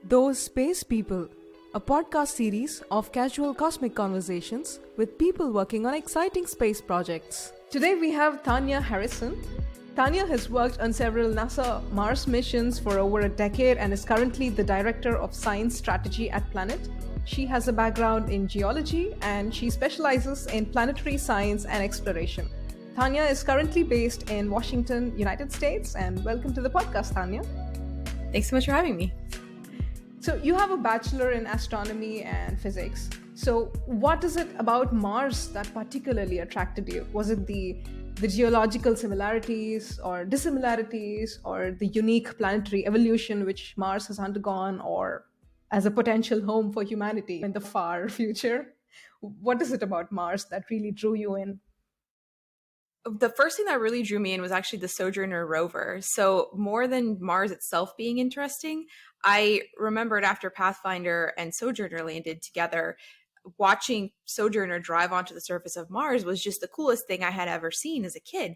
Those Space People, a podcast series of casual cosmic conversations with people working on exciting space projects. Today we have Tanya Harrison. Tanya has worked on several NASA Mars missions for over a decade and is currently the Director of Science Strategy at Planet. She has a background in geology and she specializes in planetary science and exploration. Tanya is currently based in Washington, United States, and welcome to the podcast, Tanya. Thanks so much for having me. So you have a bachelor in astronomy and physics. So what is it about Mars that particularly attracted you? Was it the geological similarities or dissimilarities or the unique planetary evolution which Mars has undergone, or as a potential home for humanity in the far future? What is it about Mars that really drew you in? The first thing that really drew me in was actually the Sojourner rover. So more than Mars itself being interesting, I remembered after Pathfinder and Sojourner landed together, watching Sojourner drive onto the surface of Mars was just the coolest thing I had ever seen as a kid.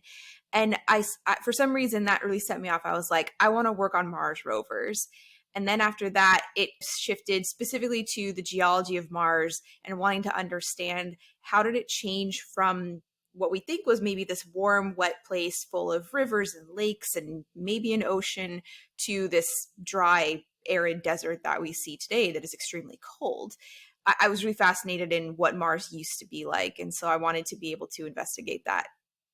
And I for some reason, that really set me off. I was like, I want to work on Mars rovers. And then after that, it shifted specifically to the geology of Mars and wanting to understand how did it change from what we think was maybe this warm, wet place full of rivers and lakes and maybe an ocean to this dry, arid desert that we see today that is extremely cold. I was really fascinated in what Mars used to be like. And so I wanted to be able to investigate that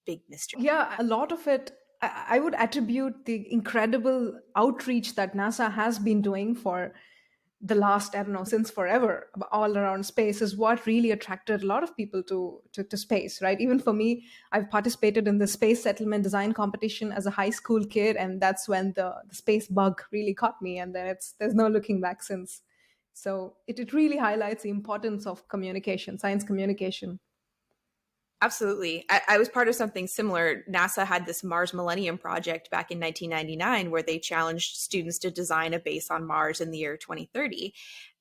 big mystery. Yeah, a lot of it, I would attribute the incredible outreach that NASA has been doing for the last, I don't know, since forever, all around space is what really attracted a lot of people to space, right? Even for me, I've participated in the space settlement design competition as a high school kid, and that's when the space bug really caught me, and then there's no looking back since. So it really highlights the importance of communication, science communication. Absolutely. I was part of something similar. NASA had this Mars Millennium Project back in 1999 where they challenged students to design a base on Mars in the year 2030.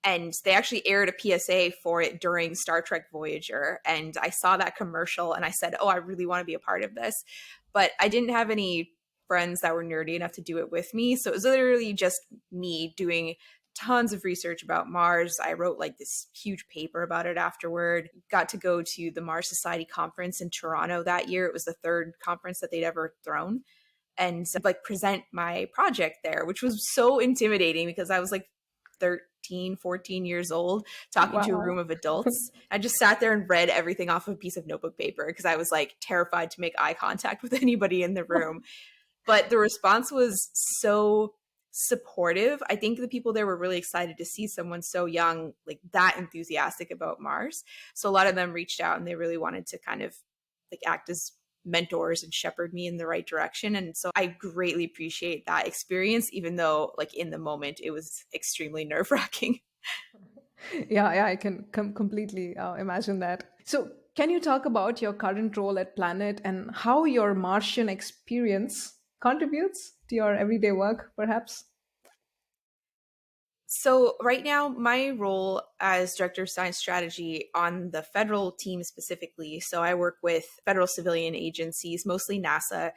And they actually aired a PSA for it during Star Trek Voyager. And I saw that commercial and I said, oh, I really want to be a part of this. But I didn't have any friends that were nerdy enough to do it with me. So it was literally just me doing tons of research about Mars. I wrote like this huge paper about it afterward. Got to go to the Mars Society conference in Toronto that year. It was the third conference that they'd ever thrown. And like present my project there, which was so intimidating because I was like 13, 14 years old talking to a room of adults. I just sat there and read everything off of a piece of notebook paper because I was like terrified to make eye contact with anybody in the room. But the response was so supportive. I think the people there were really excited to see someone so young, like that enthusiastic about Mars. So a lot of them reached out and they really wanted to kind of like act as mentors and shepherd me in the right direction. And so I greatly appreciate that experience, even though like in the moment it was extremely nerve-wracking. Yeah, I can completely imagine that. So can you talk about your current role at Planet and how your Martian experience contributes to your everyday work, perhaps? So right now, my role as Director of Science Strategy on the federal team specifically, so I work with federal civilian agencies, mostly NASA,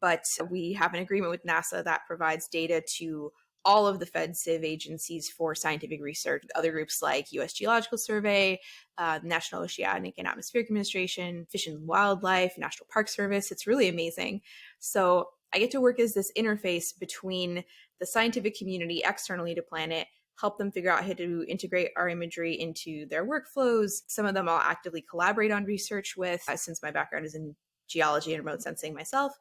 but we have an agreement with NASA that provides data to all of the Fed Civ agencies for scientific research. Other groups like U.S. Geological Survey, National Oceanic and Atmospheric Administration, Fish and Wildlife, National Park Service. It's really amazing. So I get to work as this interface between the scientific community externally to Planet, help them figure out how to integrate our imagery into their workflows. Some of them I'll actively collaborate on research with, since my background is in geology and remote sensing myself.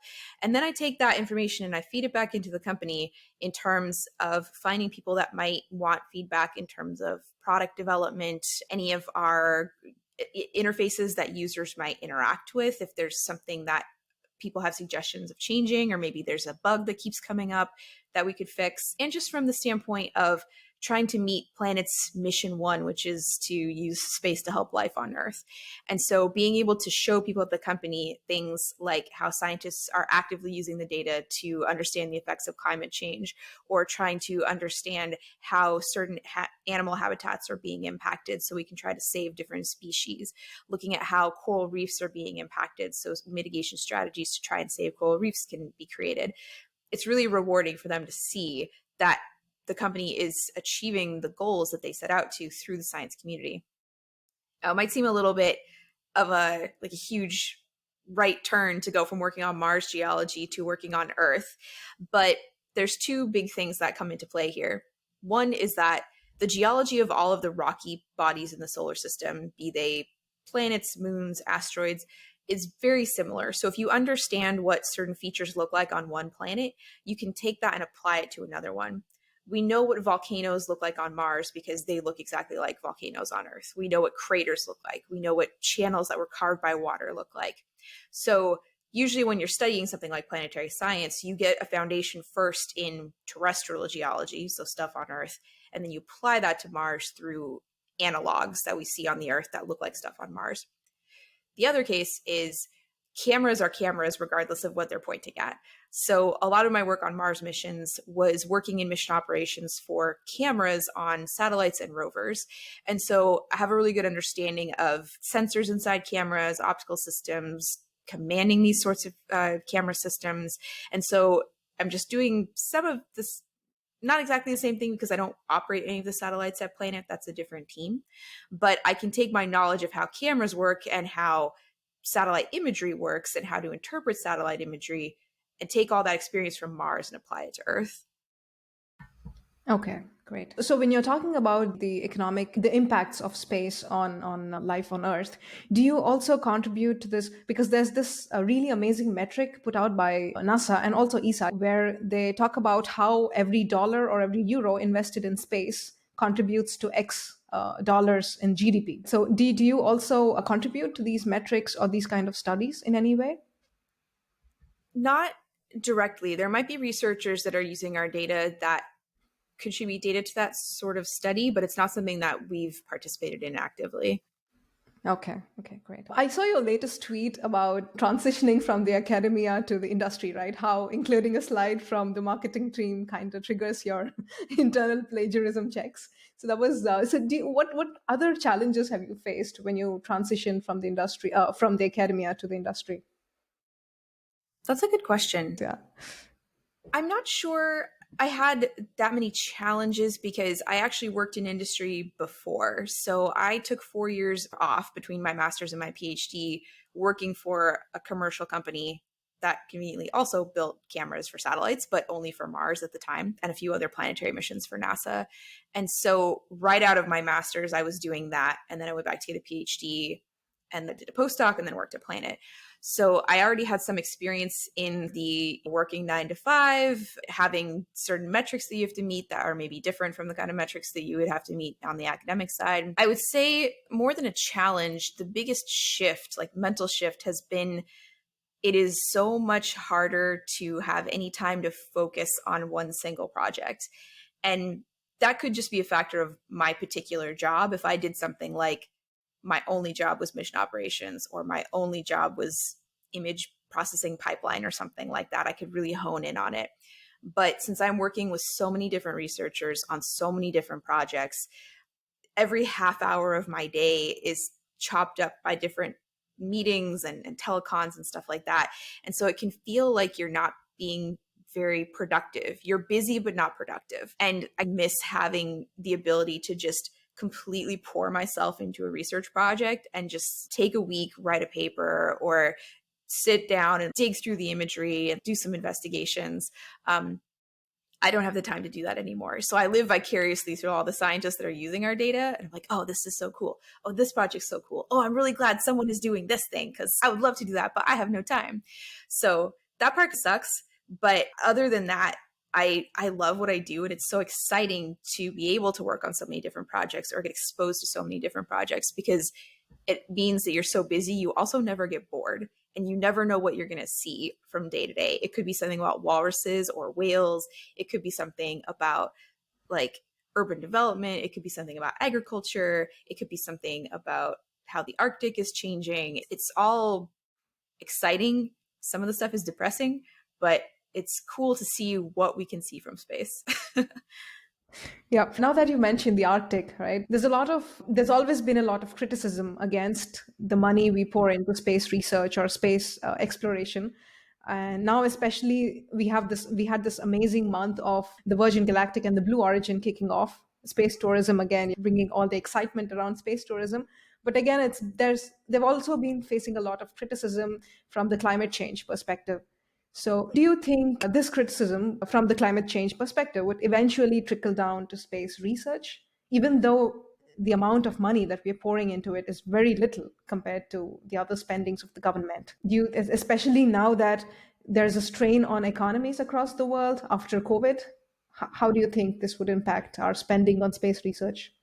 And then I take that information and I feed it back into the company in terms of finding people that might want feedback in terms of product development, any of our interfaces that users might interact with, if there's something that people have suggestions of changing, or maybe there's a bug that keeps coming up that we could fix. And just from the standpoint of trying to meet Planet's mission one, which is to use space to help life on Earth. And so being able to show people at the company things like how scientists are actively using the data to understand the effects of climate change, or trying to understand how certain animal habitats are being impacted so we can try to save different species, looking at how coral reefs are being impacted so mitigation strategies to try and save coral reefs can be created. It's really rewarding for them to see that the company is achieving the goals that they set out to through the science community. It might seem a little bit of a huge right turn to go from working on Mars geology to working on Earth, but there's two big things that come into play here. One is that the geology of all of the rocky bodies in the solar system, be they planets, moons, asteroids, is very similar. So if you understand what certain features look like on one planet, you can take that and apply it to another one. We know what volcanoes look like on Mars because they look exactly like volcanoes on Earth. We know what craters look like. We know what channels that were carved by water look like. So usually when you're studying something like planetary science, you get a foundation first in terrestrial geology, so stuff on Earth, and then you apply that to Mars through analogs that we see on the Earth that look like stuff on Mars. The other case is cameras are cameras regardless of what they're pointing at. So a lot of my work on Mars missions was working in mission operations for cameras on satellites and rovers. And so I have a really good understanding of sensors inside cameras, optical systems, commanding these sorts of camera systems. And so I'm just doing some of this, not exactly the same thing because I don't operate any of the satellites at Planet. That's a different team. But I can take my knowledge of how cameras work and how satellite imagery works and how to interpret satellite imagery and take all that experience from Mars and apply it to Earth. Okay, great. So when you're talking about the impacts of space on life on Earth, do you also contribute to this? Because there's this really amazing metric put out by NASA and also ESA, where they talk about how every dollar or every euro invested in space contributes to X dollars in GDP. So do you also contribute to these metrics or these kind of studies in any way? Not directly. There might be researchers that are using our data that contribute data to that sort of study, but it's not something that we've participated in actively. Okay, great. I saw your latest tweet about transitioning from the academia to the industry, right? How including a slide from the marketing team kind of triggers your internal plagiarism checks. So that was what other challenges have you faced when you transition from the industry, from the academia to the industry? That's a good question. Yeah. I'm not sure I had that many challenges because I actually worked in industry before. So I took 4 years off between my master's and my PhD working for a commercial company that conveniently also built cameras for satellites, but only for Mars at the time, and a few other planetary missions for NASA. And so right out of my master's, I was doing that. And then I went back to get a PhD and then did a postdoc and then worked at Planet. So I already had some experience in the working 9 to 5, having certain metrics that you have to meet that are maybe different from the kind of metrics that you would have to meet on the academic side. I would say more than a challenge, the biggest shift, like mental shift, has been it is so much harder to have any time to focus on one single project. And that could just be a factor of my particular job. If I did something like my only job was mission operations or my only job was image processing pipeline or something like that, I could really hone in on it. But since I'm working with so many different researchers on so many different projects, every half hour of my day is chopped up by different meetings and telecons and stuff like that. And so it can feel like you're not being very productive. You're busy, but not productive. And I miss having the ability to just completely pour myself into a research project and just take a week, write a paper, or sit down and dig through the imagery and do some investigations. I don't have the time to do that anymore. So I live vicariously through all the scientists that are using our data. And I'm like, oh, this is so cool. Oh, this project's so cool. Oh, I'm really glad someone is doing this thing because I would love to do that, but I have no time. So that part sucks. But other than that, I love what I do, and it's so exciting to be able to work on so many different projects or get exposed to so many different projects because it means that you're so busy, you also never get bored and you never know what you're going to see from day to day. It could be something about walruses or whales. It could be something about like urban development. It could be something about agriculture. It could be something about how the Arctic is changing. It's all exciting. Some of the stuff is depressing, but it's cool to see what we can see from space. Yeah. Now that you mentioned the Arctic, right? There's always been a lot of criticism against the money we pour into space research or space exploration. And now especially we had this amazing month of the Virgin Galactic and the Blue Origin kicking off space tourism again, bringing all the excitement around space tourism. But again, they've also been facing a lot of criticism from the climate change perspective. So do you think this criticism from the climate change perspective would eventually trickle down to space research, even though the amount of money that we're pouring into it is very little compared to the other spendings of the government? Especially now that there's a strain on economies across the world after COVID, how do you think this would impact our spending on space research?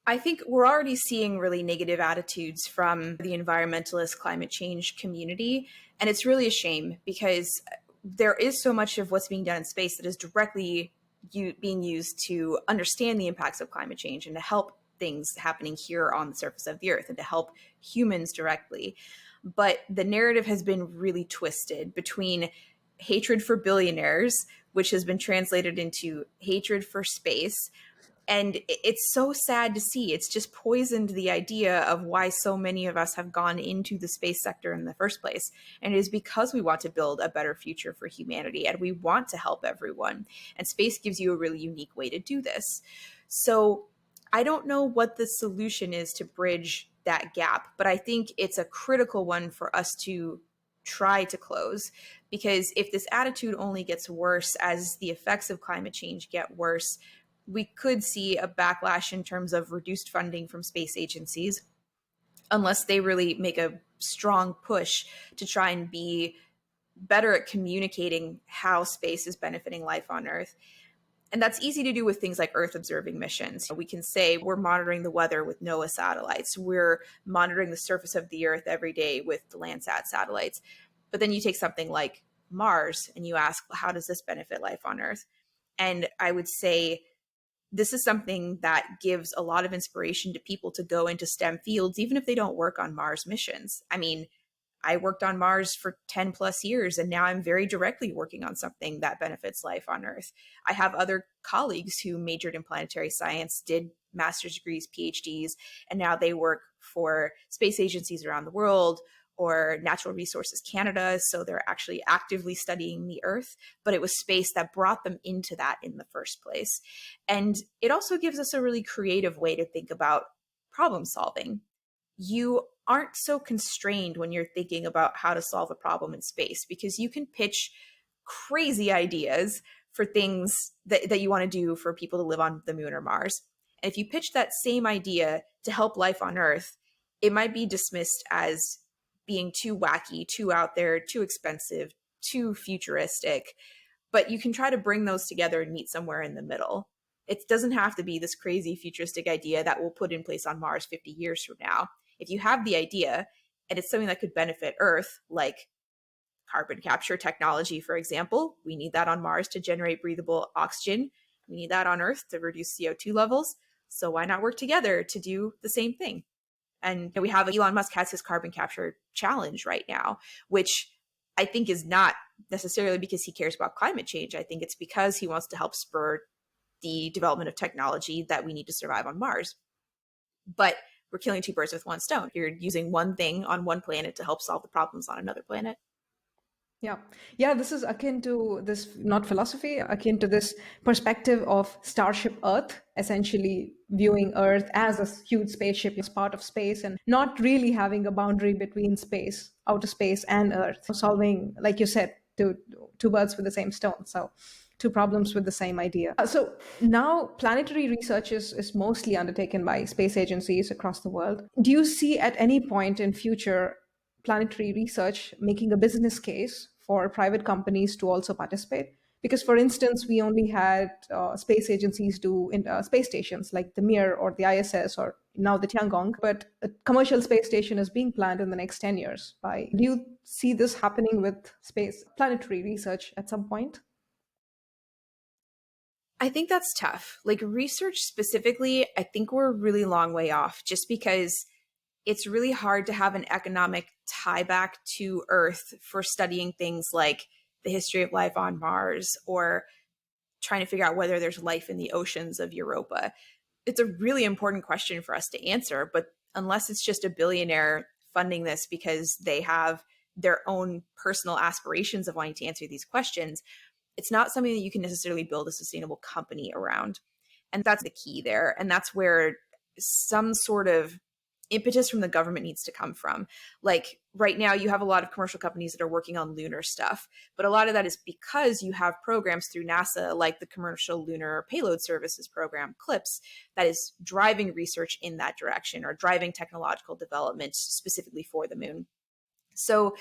I think we're already seeing really negative attitudes from the environmentalist climate change community. And it's really a shame because there is so much of what's being done in space that is directly being used to understand the impacts of climate change and to help things happening here on the surface of the Earth and to help humans directly. But the narrative has been really twisted between hatred for billionaires, which has been translated into hatred for space. And it's so sad to see. It's just poisoned the idea of why so many of us have gone into the space sector in the first place. And it is because we want to build a better future for humanity and we want to help everyone. And space gives you a really unique way to do this. So I don't know what the solution is to bridge that gap, but I think it's a critical one for us to try to close, because if this attitude only gets worse as the effects of climate change get worse, we could see a backlash in terms of reduced funding from space agencies unless they really make a strong push to try and be better at communicating how space is benefiting life on Earth. And that's easy to do with things like Earth observing missions. We can say we're monitoring the weather with NOAA satellites. We're monitoring the surface of the Earth every day with the Landsat satellites. But then you take something like Mars and you ask, well, how does this benefit life on Earth? And I would say this is something that gives a lot of inspiration to people to go into STEM fields, even if they don't work on Mars missions. I mean, I worked on Mars for 10 plus years, and now I'm very directly working on something that benefits life on Earth. I have other colleagues who majored in planetary science, did master's degrees, PhDs, and now they work for space agencies around the world or Natural Resources Canada. So they're actually actively studying the Earth, but it was space that brought them into that in the first place. And it also gives us a really creative way to think about problem solving. You aren't so constrained when you're thinking about how to solve a problem in space because you can pitch crazy ideas for things that you want to do for people to live on the moon or Mars. And if you pitch that same idea to help life on Earth, it might be dismissed as being too wacky, too out there, too expensive, too futuristic. But you can try to bring those together and meet somewhere in the middle. It doesn't have to be this crazy futuristic idea that we'll put in place on Mars 50 years from now. If you have the idea and it's something that could benefit Earth, like carbon capture technology, for example, we need that on Mars to generate breathable oxygen. We need that on Earth to reduce CO2 levels. So why not work together to do the same thing? And we have Elon Musk has his carbon capture challenge right now, which I think is not necessarily because he cares about climate change. I think it's because he wants to help spur the development of technology that we need to survive on Mars. But we're killing two birds with one stone. You're using one thing on one planet to help solve the problems on another planet. Yeah. Yeah, this is akin to this, not philosophy, akin to this perspective of Starship Earth, essentially viewing Earth as a huge spaceship, as part of space, and not really having a boundary between space, outer space, and Earth. Solving, like you said, two birds with the same stone. So two problems with the same idea. So now planetary research is mostly undertaken by space agencies across the world. Do you see at any point in future planetary research making a business case for private companies to also participate? Because, for instance, we only had space agencies do space stations like the Mir or the ISS or now the Tiangong, but a commercial space station is being planned in the next 10 years. Do you see this happening with space planetary research at some point? I think that's tough. Like research specifically, I think we're a really long way off just because it's really hard to have an economic tie back to Earth for studying things like the history of life on Mars or trying to figure out whether there's life in the oceans of Europa. It's a really important question for us to answer, but unless it's just a billionaire funding this because they have their own personal aspirations of wanting to answer these questions, it's not something that you can necessarily build a sustainable company around. And that's the key there. And that's where some sort of impetus from the government needs to come from. Like right now, you have a lot of commercial companies that are working on lunar stuff, but a lot of that is because you have programs through NASA, like the Commercial Lunar Payload Services program, CLIPS, that is driving research in that direction or driving technological development specifically for the moon. So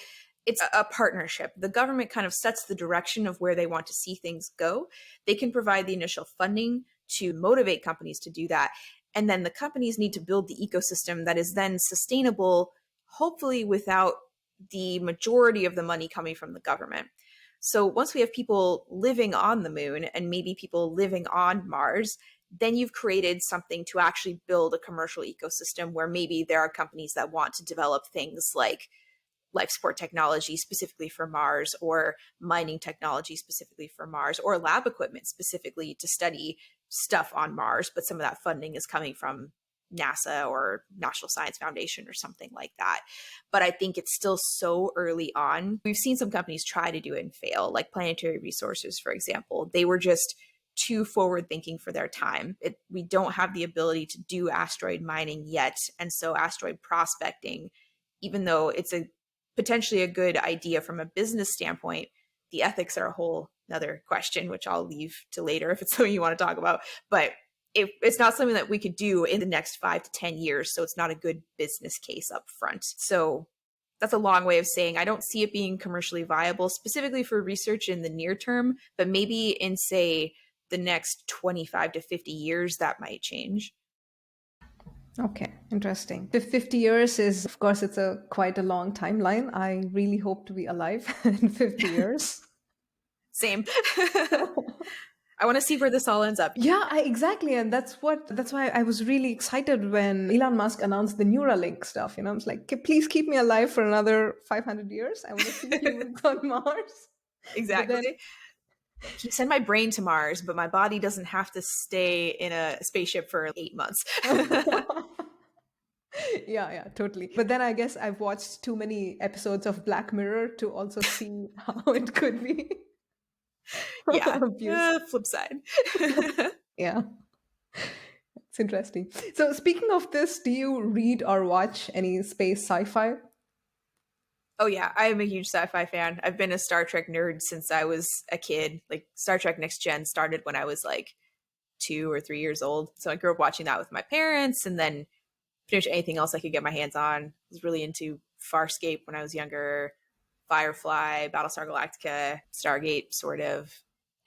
it's a partnership. The government kind of sets the direction of where they want to see things go. They can provide the initial funding to motivate companies to do that. And then the companies need to build the ecosystem that is then sustainable, hopefully without the majority of the money coming from the government. So once we have people living on the moon and maybe people living on Mars, then you've created something to actually build a commercial ecosystem where maybe there are companies that want to develop things like life support technology specifically for Mars, or mining technology specifically for Mars, or lab equipment specifically to study stuff on Mars, but some of that funding is coming from NASA or National Science Foundation or something like that. But I think it's still so early on. We've seen some companies try to do it and fail, like Planetary Resources, for example. They were just too forward thinking for their time. We don't have the ability to do asteroid mining yet. And so asteroid prospecting, even though it's potentially a good idea from a business standpoint, the ethics are a whole another question, which I'll leave to later if it's something you want to talk about. But it's not something that we could do in the next 5 to 10 years. So it's not a good business case up front. So that's a long way of saying I don't see it being commercially viable, specifically for research in the near term, but maybe in, say, the next 25 to 50 years, that might change. Okay, interesting. 50 years is, of course, it's quite a long timeline. I really hope to be alive in 50 years. Same. I want to see where this all ends up. Yeah, exactly. And that's why I was really excited when Elon Musk announced the Neuralink stuff. I was like, please keep me alive for another 500 years. I want to see humans on Mars. Exactly. You send my brain to Mars, but my body doesn't have to stay in a spaceship for 8 months. Yeah, totally. But then I guess I've watched too many episodes of Black Mirror to also see how it could be. Yeah, flip side. Yeah, it's interesting. So speaking of this, do you read or watch any space sci-fi? Oh yeah, I am a huge sci-fi fan. I've been a Star Trek nerd since I was a kid. Like Star Trek Next Gen started when I was like 2 or 3 years old. So I grew up watching that with my parents, and then pretty much anything else I could get my hands on. I was really into Farscape when I was younger, Firefly, Battlestar Galactica, Stargate, sort of.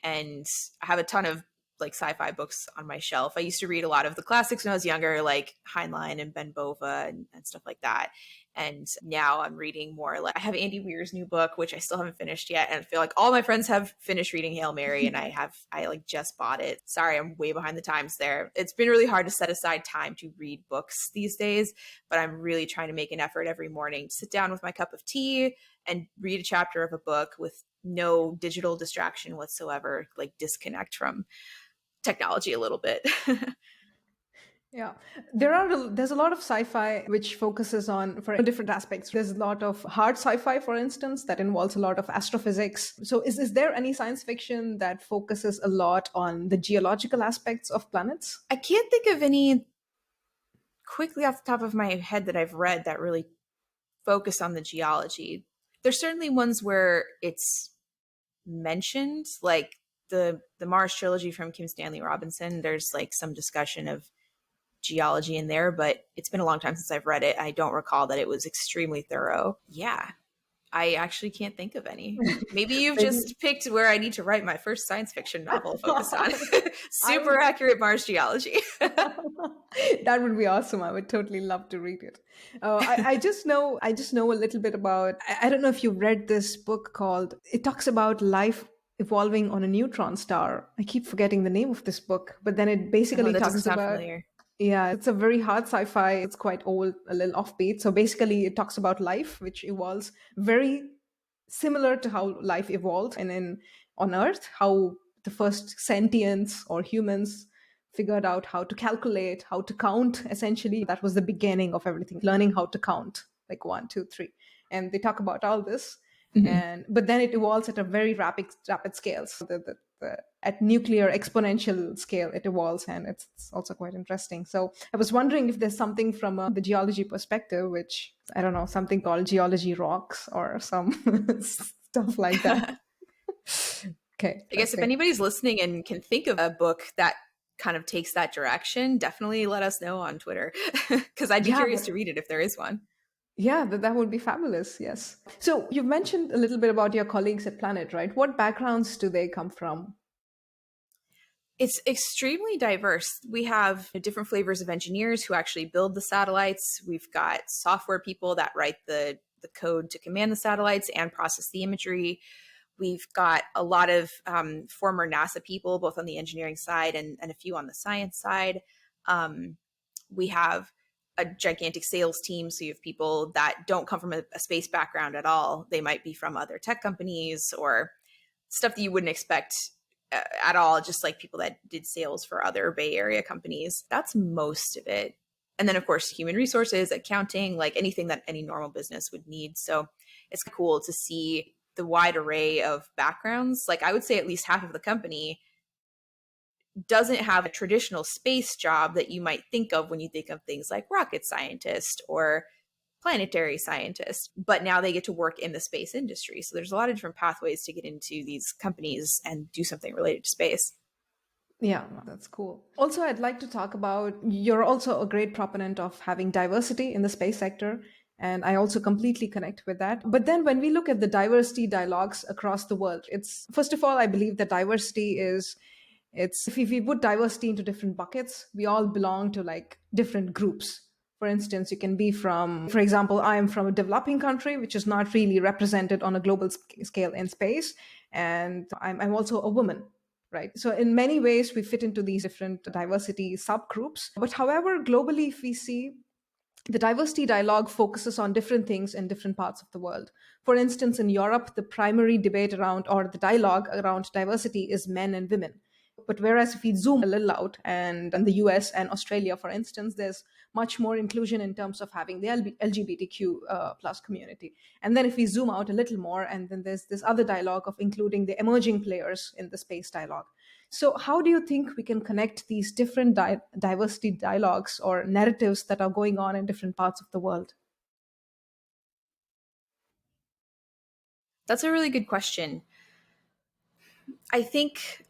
And I have a ton of like sci-fi books on my shelf. I used to read a lot of the classics when I was younger, like Heinlein and Ben Bova and stuff like that. And now I'm reading more. Like I have Andy Weir's new book, which I still haven't finished yet. And I feel like all my friends have finished reading Hail Mary, and I like just bought it. Sorry, I'm way behind the times there. It's been really hard to set aside time to read books these days, but I'm really trying to make an effort every morning to sit down with my cup of tea and read a chapter of a book with no digital distraction whatsoever, like disconnect from technology a little bit. Yeah, there's a lot of sci-fi which focuses on for different aspects. There's a lot of hard sci-fi, for instance, that involves a lot of astrophysics. So is there any science fiction that focuses a lot on the geological aspects of planets? I can't think of any quickly off the top of my head that I've read that really focus on the geology. There's certainly ones where it's mentioned, like the Mars trilogy from Kim Stanley Robinson. There's like some discussion of geology in there, but it's been a long time since I've read it. I don't recall that it was extremely thorough. Yeah, I actually can't think of any. Maybe you've just picked where I need to write my first science fiction novel focused on super accurate Mars geology. That would be awesome. I would totally love to read it. I just know a little bit about, I don't know if you've read this book called, it talks about life evolving on a neutron star. I keep forgetting the name of this book, but then it basically talks about, familiar. Yeah, it's a very hard sci-fi. It's quite old, a little offbeat. So basically it talks about life, which evolves very similar to how life evolved and then on Earth, how the first sentients or humans figured out how to calculate, how to count. Essentially, that was the beginning of everything, learning how to count, like 1, 2, 3. and they talk about all this. Mhm. And but then it evolves at a very rapid scale. So at nuclear exponential scale it evolves, and it's also quite interesting. So I was wondering if there's something from the geology perspective, which I don't know, something called geology rocks or some stuff like that. Okay, I guess if interesting. anybody's listening and can think of a book that kind of takes that direction, definitely let us know on Twitter because I'd be Yeah, curious to read it if there is one. yeah, that would be fabulous. Yes. So you've mentioned a little bit about your colleagues at Planet, right? What backgrounds do they come from? It's extremely diverse. We have different flavors of engineers who actually build the satellites. We've got software people that write the code to command the satellites and process the imagery. We've got a lot of former NASA people, both on the engineering side and a few on the science side. We have a gigantic sales team. So you have people that don't come from a space background at all. They might be from other tech companies or stuff that you wouldn't expect at all, just like people that did sales for other Bay Area companies. That's most of it. And then, of course, human resources, accounting, like anything that any normal business would need. So it's cool to see the wide array of backgrounds. Like I would say at least half of the company doesn't have a traditional space job that you might think of when you think of things like rocket scientist or planetary scientist, but now they get to work in the space industry. So there's a lot of different pathways to get into these companies and do something related to space. Yeah, that's cool. Also, I'd like to talk about, you're also a great proponent of having diversity in the space sector. And I also completely connect with that. But then when we look at the diversity dialogues across the world, it's first of all, I believe that diversity is, it's if we put diversity into different buckets, we all belong to like different groups. For instance, you can be from, for example, I am from a developing country, which is not really represented on a global scale in space. And I'm also a woman, right? So in many ways, we fit into these different diversity subgroups. But however, globally, if we see, the diversity dialogue focuses on different things in different parts of the world. For instance, in Europe, the primary debate around or the dialogue around diversity is men and women. But whereas if we zoom a little out, and in the US and Australia, for instance, there's much more inclusion in terms of having the LGBTQ plus community. And then if we zoom out a little more, and then there's this other dialogue of including the emerging players in the space dialogue. So, how do you think we can connect these different diversity dialogues or narratives that are going on in different parts of the world? That's a really good question. I think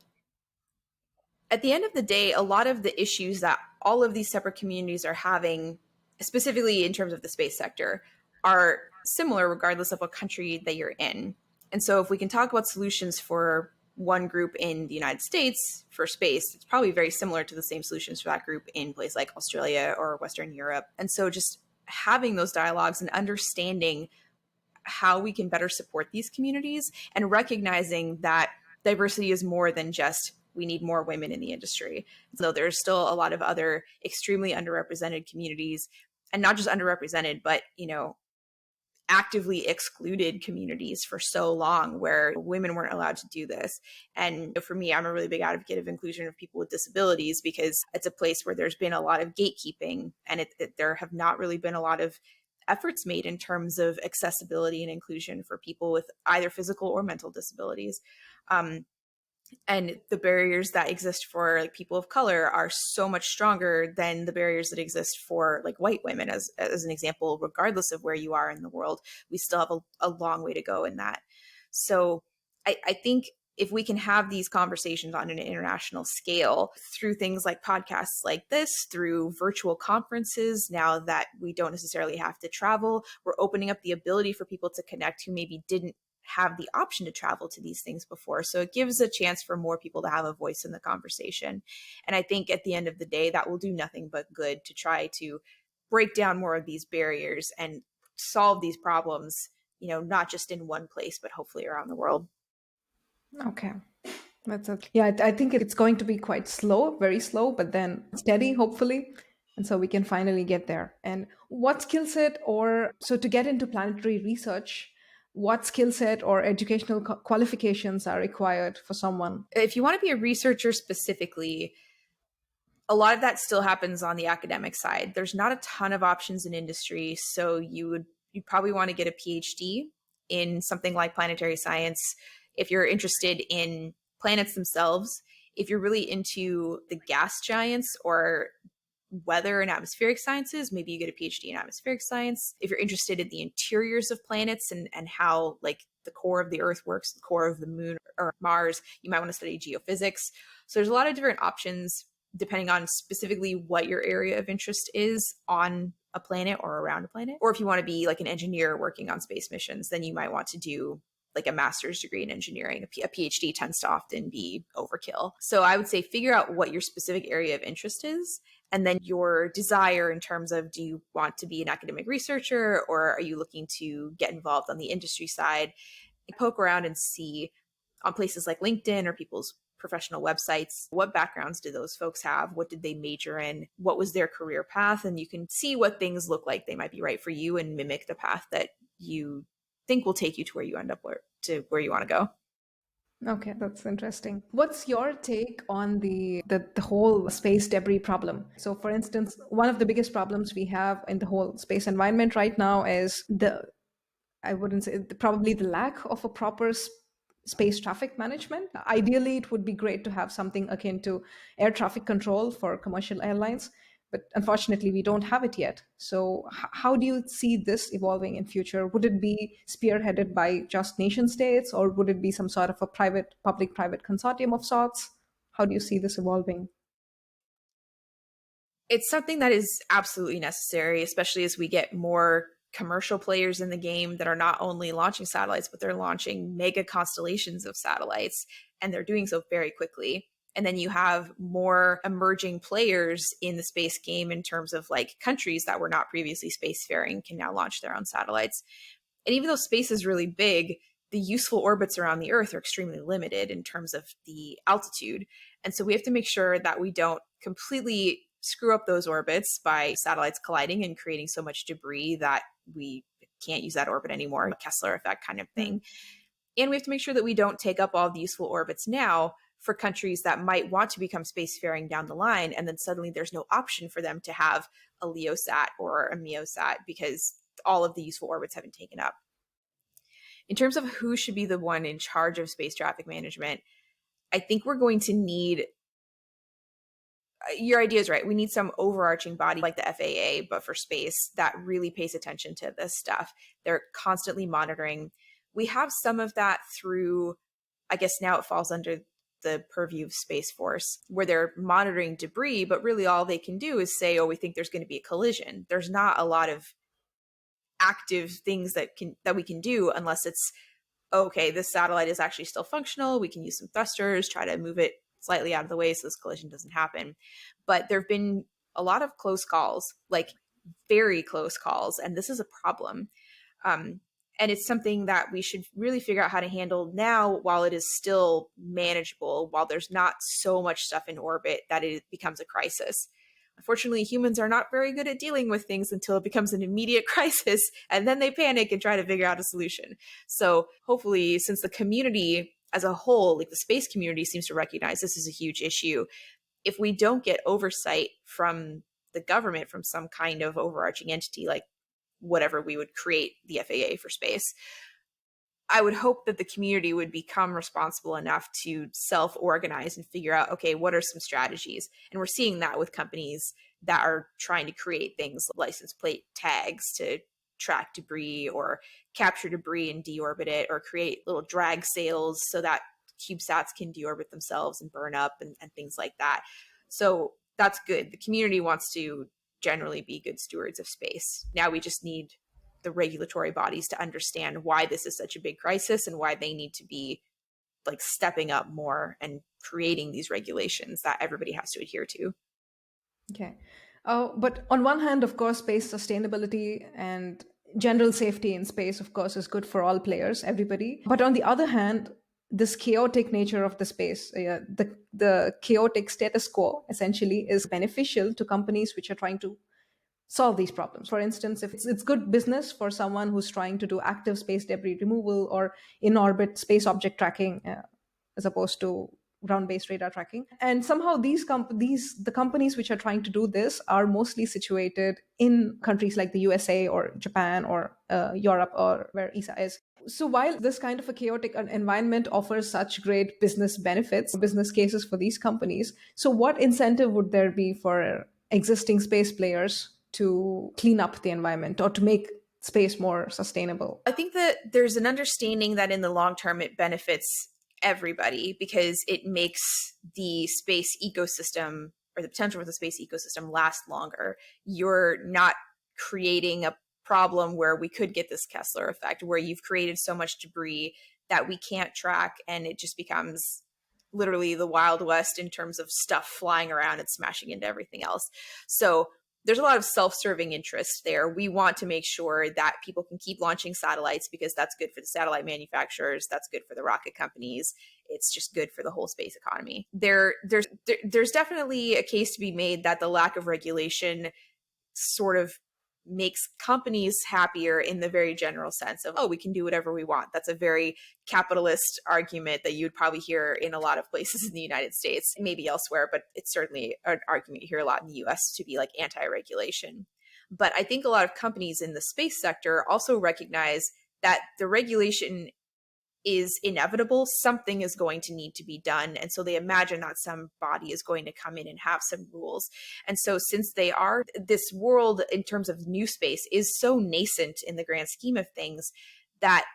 at the end of the day, a lot of the issues that all of these separate communities are having, specifically in terms of the space sector, are similar regardless of what country that you're in. And so, if we can talk about solutions for one group in the United States for space, it's probably very similar to the same solutions for that group in places like Australia or Western Europe. And so, just having those dialogues and understanding how we can better support these communities and recognizing that diversity is more than just we need more women in the industry. So there's still a lot of other extremely underrepresented communities, and not just underrepresented, but, you know, actively excluded communities for so long where women weren't allowed to do this. And for me, I'm a really big advocate of inclusion of people with disabilities because it's a place where there's been a lot of gatekeeping, and there have not really been a lot of efforts made in terms of accessibility and inclusion for people with either physical or mental disabilities. And the barriers that exist for like people of color are so much stronger than the barriers that exist for like white women, as an example. Regardless of where you are in the world, we still have a long way to go in that. So I think if we can have these conversations on an international scale through things like podcasts like this, through virtual conferences, now that we don't necessarily have to travel, we're opening up the ability for people to connect who maybe didn't have the option to travel to these things before. So it gives a chance for more people to have a voice in the conversation. And I think at the end of the day, that will do nothing but good to try to break down more of these barriers and solve these problems, you know, not just in one place, but hopefully around the world. Okay. That's it. Yeah, I think it's going to be quite slow, very slow, but then steady, hopefully. And so we can finally get there. And what skill set, or so to get into planetary research, what skill set or educational qualifications are required for someone? If you want to be a researcher specifically, a lot of that still happens on the academic side. There's not a ton of options in industry. So you would you'd probably want to get a PhD in something like planetary science if you're interested in planets themselves. If you're really into the gas giants or weather and atmospheric sciences, maybe you get a PhD in atmospheric science. If you're interested in the interiors of planets and how like the core of the Earth works, the core of the moon or Mars, you might want to study geophysics. So there's a lot of different options depending on specifically what your area of interest is on a planet or around a planet. Or if you want to be like an engineer working on space missions, then you might want to do like a master's degree in engineering. A PhD tends to often be overkill. So I would say figure out what your specific area of interest is, and then your desire in terms of, do you want to be an academic researcher, or are you looking to get involved on the industry side? Poke around and see on places like LinkedIn or people's professional websites, what backgrounds do those folks have? What did they major in? What was their career path? And you can see what things look like they might be right for you and mimic the path that you think will take you to where you end up, where you want to go. Okay, that's interesting. What's your take on the whole space debris problem? So, for instance, one of the biggest problems we have in the whole space environment right now is I wouldn't say, probably the lack of a proper space traffic management. Ideally, it would be great to have something akin to air traffic control for commercial airlines, but unfortunately, we don't have it yet. So how do you see this evolving in future? Would it be spearheaded by just nation states, or would it be some sort of a public-private consortium of sorts? How do you see this evolving? It's something that is absolutely necessary, especially as we get more commercial players in the game that are not only launching satellites, but they're launching mega constellations of satellites, and they're doing so very quickly. And then you have more emerging players in the space game in terms of like countries that were not previously spacefaring can now launch their own satellites. And even though space is really big, the useful orbits around the Earth are extremely limited in terms of the altitude. And so we have to make sure that we don't completely screw up those orbits by satellites colliding and creating so much debris that we can't use that orbit anymore, Kessler effect kind of thing. And we have to make sure that we don't take up all the useful orbits now for countries that might want to become spacefaring down the line, and then suddenly there's no option for them to have a LEOsat or a MEOsat because all of the useful orbits have been taken up. In terms of who should be the one in charge of space traffic management, I think we're going to need, your idea is right, we need some overarching body like the FAA, but for space, that really pays attention to this stuff. They're constantly monitoring. We have some of that through, I guess now it falls under the purview of Space Force, where they're monitoring debris, but really all they can do is say, oh, we think there's going to be a collision. There's not a lot of active things that we can do unless it's, okay, this satellite is actually still functional. We can use some thrusters, try to move it slightly out of the way so this collision doesn't happen. But there have been a lot of close calls, like very close calls, and this is a problem. And it's something that we should really figure out how to handle now while it is still manageable, while there's not so much stuff in orbit that it becomes a crisis. Unfortunately, humans are not very good at dealing with things until it becomes an immediate crisis, and then they panic and try to figure out a solution. So hopefully, since the community as a whole, like the space community, seems to recognize this is a huge issue, if we don't get oversight from the government, from some kind of overarching entity like whatever we would create, the FAA for space, I would hope that the community would become responsible enough to self-organize and figure out, okay, what are some strategies? And we're seeing that with companies that are trying to create things like license plate tags to track debris or capture debris and deorbit it, or create little drag sails so that CubeSats can deorbit themselves and burn up and things like that. So that's good. The community wants to generally be good stewards of space. Now we just need the regulatory bodies to understand why this is such a big crisis and why they need to be like stepping up more and creating these regulations that everybody has to adhere to. Okay. But on one hand, of course, space sustainability and general safety in space, of course, is good for all players, everybody. But on the other hand, this chaotic nature of the space, the chaotic status quo, essentially, is beneficial to companies which are trying to solve these problems. For instance, if it's good business for someone who's trying to do active space debris removal or in-orbit space object tracking, as opposed to ground-based radar tracking. And somehow the companies which are trying to do this are mostly situated in countries like the USA or Japan or Europe, or where ESA is. So while this kind of a chaotic environment offers such great business benefits, business cases for these companies, so what incentive would there be for existing space players to clean up the environment or to make space more sustainable? I think that there's an understanding that in the long term it benefits everybody because it makes the space ecosystem, or the potential for the space ecosystem, last longer. You're not creating a problem where we could get this Kessler effect, where you've created so much debris that we can't track, and it just becomes literally the Wild West in terms of stuff flying around and smashing into everything else. So there's a lot of self-serving interest there. We want to make sure that people can keep launching satellites because that's good for the satellite manufacturers. That's good for the rocket companies. It's just good for the whole space economy. There's definitely a case to be made that the lack of regulation sort of makes companies happier in the very general sense of, oh, we can do whatever we want. That's a very capitalist argument that you'd probably hear in a lot of places in the United States, maybe elsewhere, but it's certainly an argument you hear a lot in the US to be like anti-regulation. But I think a lot of companies in the space sector also recognize that the regulation is inevitable. Something is going to need to be done. And so they imagine that some body is going to come in and have some rules. And so since this world in terms of new space is so nascent in the grand scheme of things, that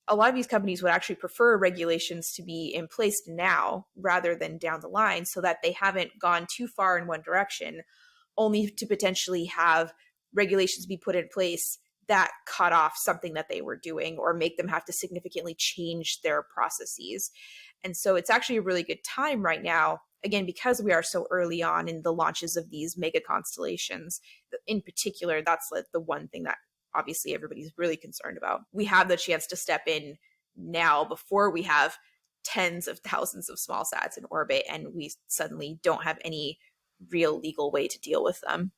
a lot of these companies would actually prefer regulations to be in place now rather than down the line, so that they haven't gone too far in one direction, only to potentially have regulations be put in place that cut off something that they were doing or make them have to significantly change their processes. And so it's actually a really good time right now, again, because we are so early on in the launches of these mega constellations. In particular, that's the one thing that obviously everybody's really concerned about. We have the chance to step in now before we have tens of thousands of small sats in orbit and we suddenly don't have any real legal way to deal with them.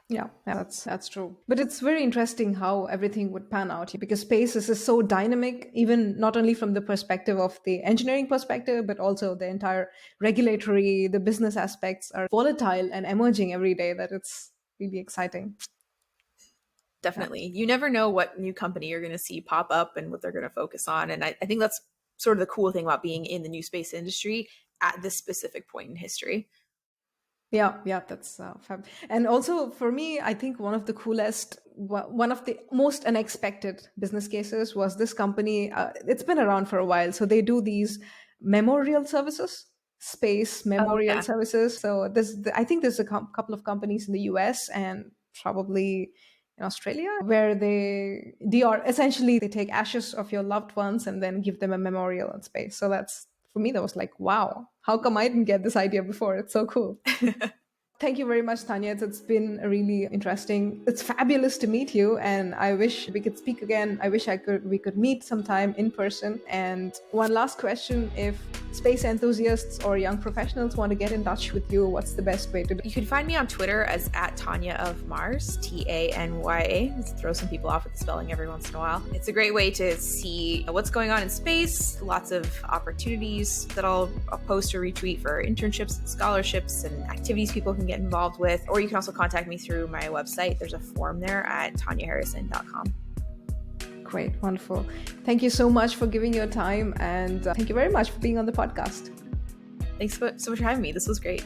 Yeah, that's true. But it's very interesting how everything would pan out, because space is so dynamic, even not only from the perspective of the engineering perspective, but also the entire regulatory, the business aspects are volatile and emerging every day, that it's really exciting. Definitely. You never know what new company you're going to see pop up and what they're going to focus on. And I think that's sort of the cool thing about being in the new space industry at this specific point in history. Yeah, that's fab. And also for me, I think one of the most unexpected business cases was this company. It's been around for a while. So they do these memorial services, space memorial services. So I think there's a couple of companies in the US and probably in Australia where they essentially they take ashes of your loved ones and then give them a memorial in space. So for me, that was like, wow, how come I didn't get this idea before? It's so cool. Thank you very much, Tanya. It's been really interesting. It's fabulous to meet you, and I wish we could speak again. I wish we could meet sometime in person. And one last question: if space enthusiasts or young professionals want to get in touch with you, what's the best way to do? You can find me on Twitter as @TanyaofMars, TANYA. Throw some people off with the spelling every once in a while. It's a great way to see what's going on in space. Lots of opportunities that I'll post or retweet for internships and scholarships and activities people can get involved with. Or you can also contact me through my website. There's a form there at tanyaharrison.com. Great, wonderful. Thank you so much for giving your time, and thank you very much for being on the podcast. Thanks so much for having me. This was great.